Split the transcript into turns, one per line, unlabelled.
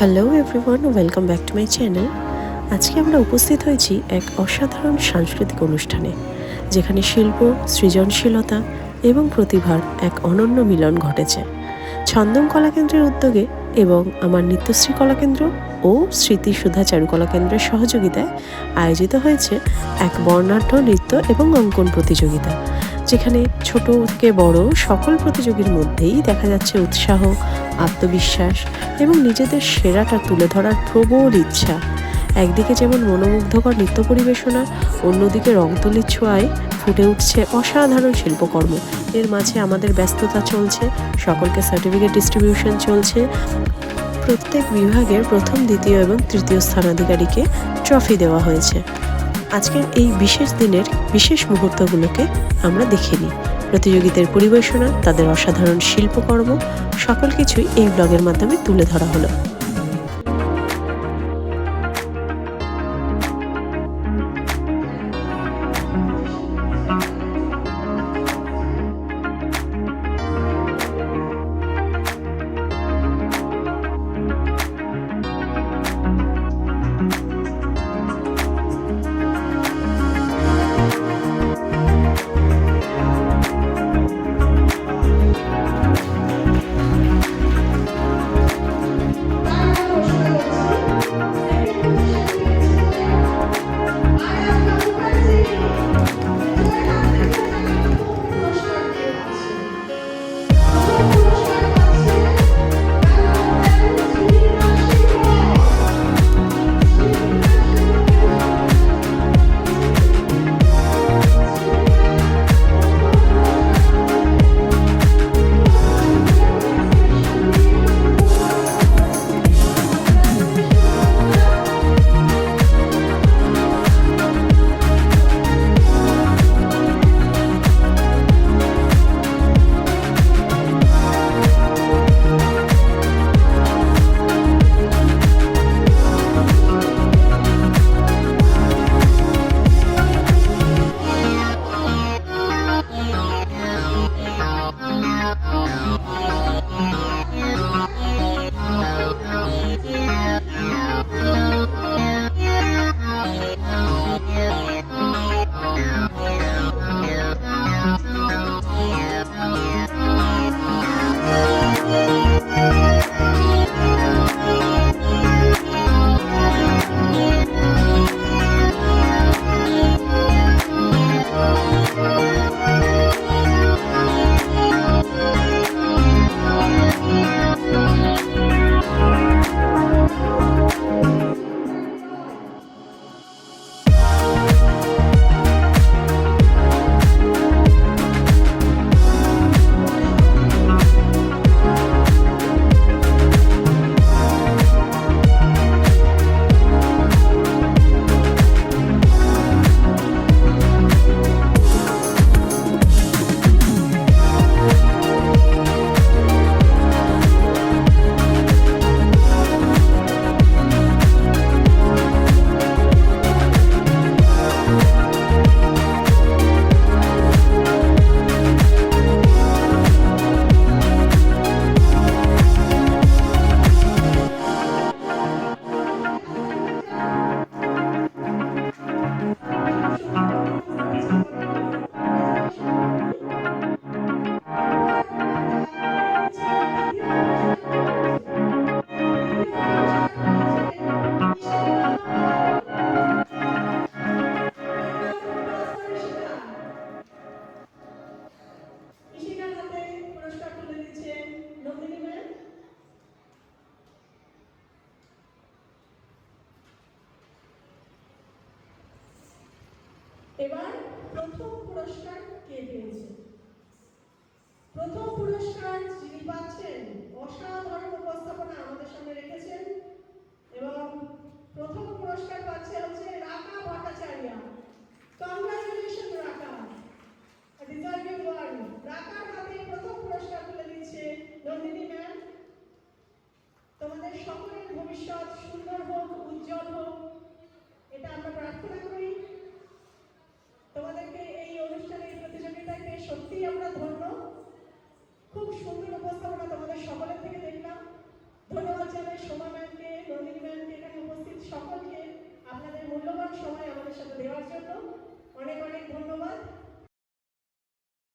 Hello everyone, welcome back to my channel. আজকে আমরা উপস্থিত হয়েছি এক অসাধারণ সাংস্কৃতিক অনুষ্ঠানে, যেখানে শিল্প, সৃজনশীলতা এবং প্রতিভার এক অনন্য মিলন ঘটেছে। ছন্দম কলাকেন্দ্রের উদ্যোগে এবং আমার নিত্যশ্রী কলাকেন্দ্র ও স্মৃতি সুধা চারুকলা কেন্দ্রের সহযোগিতায় আয়োজিত হয়েছে এক বর্ণাঢ্য নৃত্য এবং অঙ্কন প্রতিযোগিতা, যেখানে ছোট থেকে বড় সকল প্রতিযোগীর মধ্যেই দেখা যাচ্ছে উৎসাহ, আত্মবিশ্বাস এবং নিজেদের সেরাটা তুলে ধরার প্রবল ইচ্ছা। একদিকে যেমন মনোমুগ্ধকর নৃত্য পরিবেশনা, অন্যদিকে রংতুলির ছোঁয়ায় ফুটে উঠছে অসাধারণ শিল্পকর্ম। এর মাঝে আমাদের ব্যস্ততা চলছে, সকলকে সার্টিফিকেট ডিস্ট্রিবিউশন চলছে। প্রত্যেক বিভাগের প্রথম, দ্বিতীয় এবং তৃতীয় স্থানাধিকারীকে ট্রফি দেওয়া হয়েছে। আজকের এই বিশেষ দিনের বিশেষ মুহূর্তগুলোকে আমরা দেখে নিই। প্রতিযোগীদের পরিবেশনা, তাদের অসাধারণ শিল্পকর্ম, সকল কিছুই এই ব্লগের মাধ্যমে তুলে ধরা হলো।
এবার প্রথম পুরস্কার কে পেয়েছে? প্রথম পুরস্কার যিনি পাচ্ছেন, অসাধারণ উপস্থাপনা আমাদের সামনে রেখেছেন এবং প্রথম পুরস্কার পাচ্ছে হচ্ছে রাকা ভট্টাচার্য। কংগ্রাচুলেশন রাকা, ডিজার্ভিং ওয়ান। রাকার হাতে প্রথম পুরস্কার তুলে দিচ্ছে নন্দিনী ম্যাম। তোমাদের সকলের ভবিষ্যৎ সুন্দর হোক, উজ্জ্বল হোক, এটা আমরা প্রার্থনা করি। তোমাদেরকে এই অনুষ্ঠানে, এই প্রতিযোগিতায় পেয়ে সত্যিই আমরা ধন্য। খুব সুন্দর উপস্থাপনা তোমাদের সকলের থেকে দেখলাম। ধন্যবাদ জানাই সোমা ম্যামকে, মূল্যবান সময় আমাদের সাথে দেওয়ার জন্য অনেক অনেক